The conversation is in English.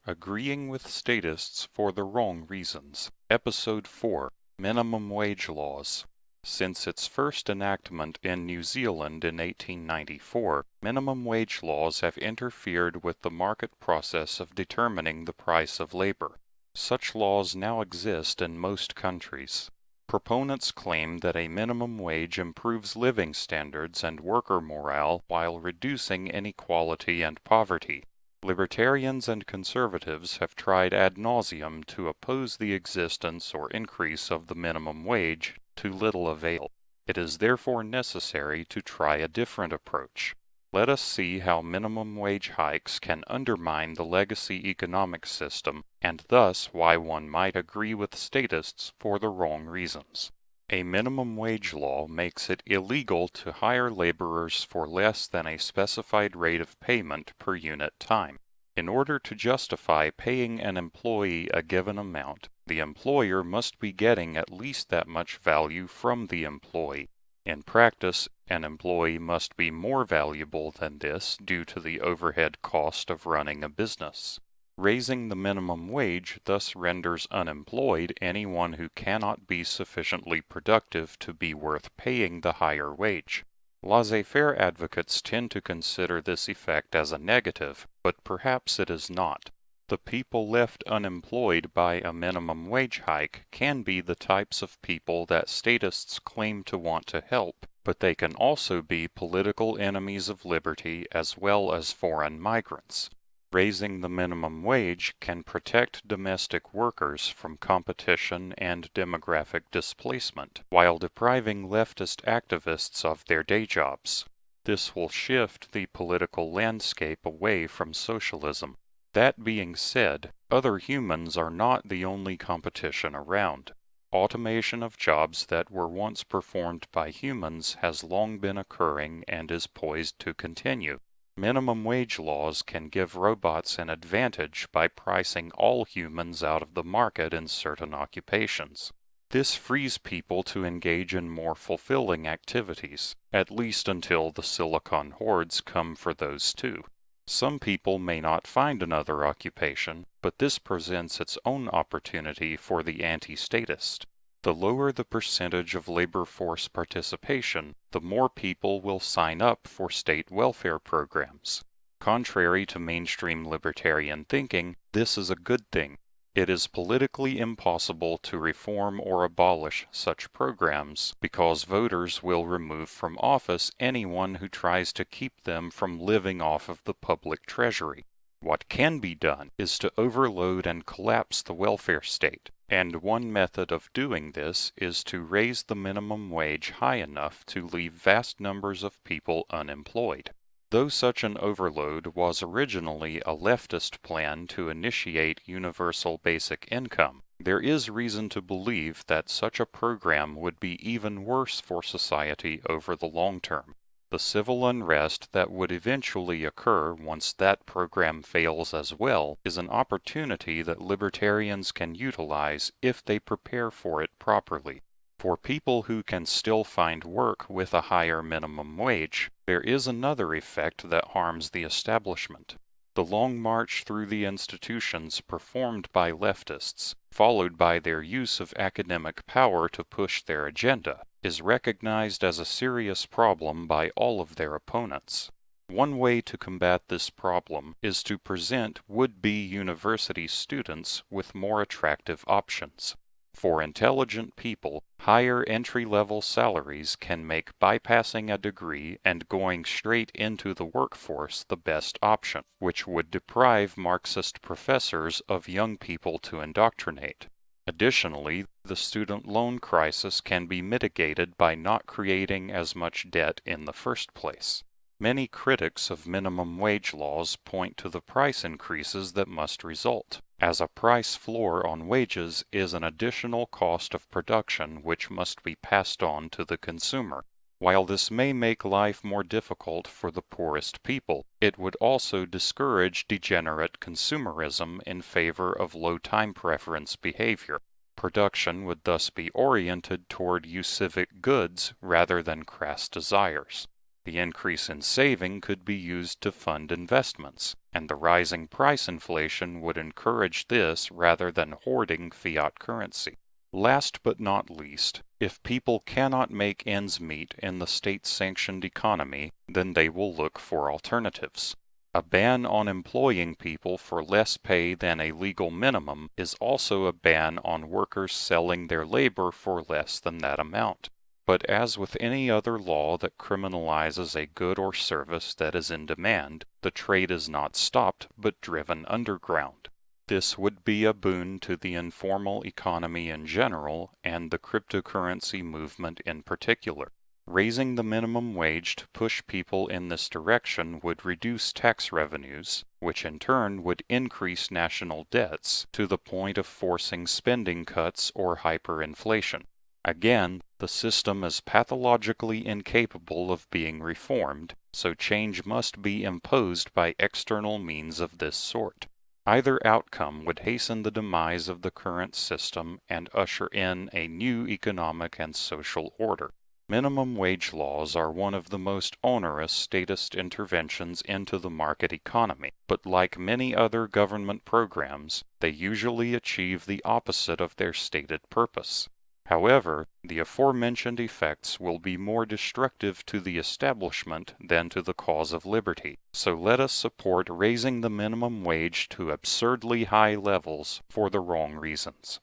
Agreeing with Statists for the Wrong Reasons. Episode 4. Minimum Wage Laws. Since its first enactment in New Zealand in 1894, minimum wage laws have interfered with the market process of determining the price of labor. Such laws now exist in most countries. Proponents claim that a minimum wage improves living standards and worker morale while reducing inequality and poverty. Libertarians and conservatives have tried ad nauseum to oppose the existence or increase of the minimum wage, to little avail. It is therefore necessary to try a different approach. Let us see how minimum wage hikes can undermine the legacy economic system, and thus why one might agree with statists for the wrong reasons. A minimum wage law makes it illegal to hire laborers for less than a specified rate of payment per unit time. In order to justify paying an employee a given amount, the employer must be getting at least that much value from the employee. In practice, an employee must be more valuable than this due to the overhead cost of running a business. Raising the minimum wage thus renders unemployed anyone who cannot be sufficiently productive to be worth paying the higher wage. Laissez-faire advocates tend to consider this effect as a negative, but perhaps it is not. The people left unemployed by a minimum wage hike can be the types of people that statists claim to want to help, but they can also be political enemies of liberty as well as foreign migrants. Raising the minimum wage can protect domestic workers from competition and demographic displacement, while depriving leftist activists of their day jobs. This will shift the political landscape away from socialism. That being said, other humans are not the only competition around. Automation of jobs that were once performed by humans has long been occurring and is poised to continue. Minimum wage laws can give robots an advantage by pricing all humans out of the market in certain occupations. This frees people to engage in more fulfilling activities, at least until the silicon hordes come for those too. Some people may not find another occupation, but this presents its own opportunity for the anti-statist. The lower the percentage of labor force participation, the more people will sign up for state welfare programs. Contrary to mainstream libertarian thinking, this is a good thing. It is politically impossible to reform or abolish such programs because voters will remove from office anyone who tries to keep them from living off of the public treasury. What can be done is to overload and collapse the welfare state, and one method of doing this is to raise the minimum wage high enough to leave vast numbers of people unemployed. Though such an overload was originally a leftist plan to initiate universal basic income, there is reason to believe that such a program would be even worse for society over the long term. The civil unrest that would eventually occur once that program fails as well is an opportunity that libertarians can utilize if they prepare for it properly. For people who can still find work with a higher minimum wage, there is another effect that harms the establishment. The long march through the institutions performed by leftists, followed by their use of academic power to push their agenda, is recognized as a serious problem by all of their opponents. One way to combat this problem is to present would-be university students with more attractive options. For intelligent people, higher entry-level salaries can make bypassing a degree and going straight into the workforce the best option, which would deprive Marxist professors of young people to indoctrinate. Additionally, the student loan crisis can be mitigated by not creating as much debt in the first place. Many critics of minimum wage laws point to the price increases that must result, as a price floor on wages is an additional cost of production which must be passed on to the consumer. While this may make life more difficult for the poorest people, it would also discourage degenerate consumerism in favor of low time preference behavior. Production would thus be oriented toward civic goods rather than crass desires. The increase in saving could be used to fund investments, and the rising price inflation would encourage this rather than hoarding fiat currency. Last but not least, if people cannot make ends meet in the state-sanctioned economy, then they will look for alternatives. A ban on employing people for less pay than a legal minimum is also a ban on workers selling their labor for less than that amount. But as with any other law that criminalizes a good or service that is in demand, the trade is not stopped but driven underground. This would be a boon to the informal economy in general and the cryptocurrency movement in particular. Raising the minimum wage to push people in this direction would reduce tax revenues, which in turn would increase national debts to the point of forcing spending cuts or hyperinflation. Again, the system is pathologically incapable of being reformed, so change must be imposed by external means of this sort. Either outcome would hasten the demise of the current system and usher in a new economic and social order. Minimum wage laws are one of the most onerous statist interventions into the market economy, but like many other government programs, they usually achieve the opposite of their stated purpose. However, the aforementioned effects will be more destructive to the establishment than to the cause of liberty, so let us support raising the minimum wage to absurdly high levels for the wrong reasons.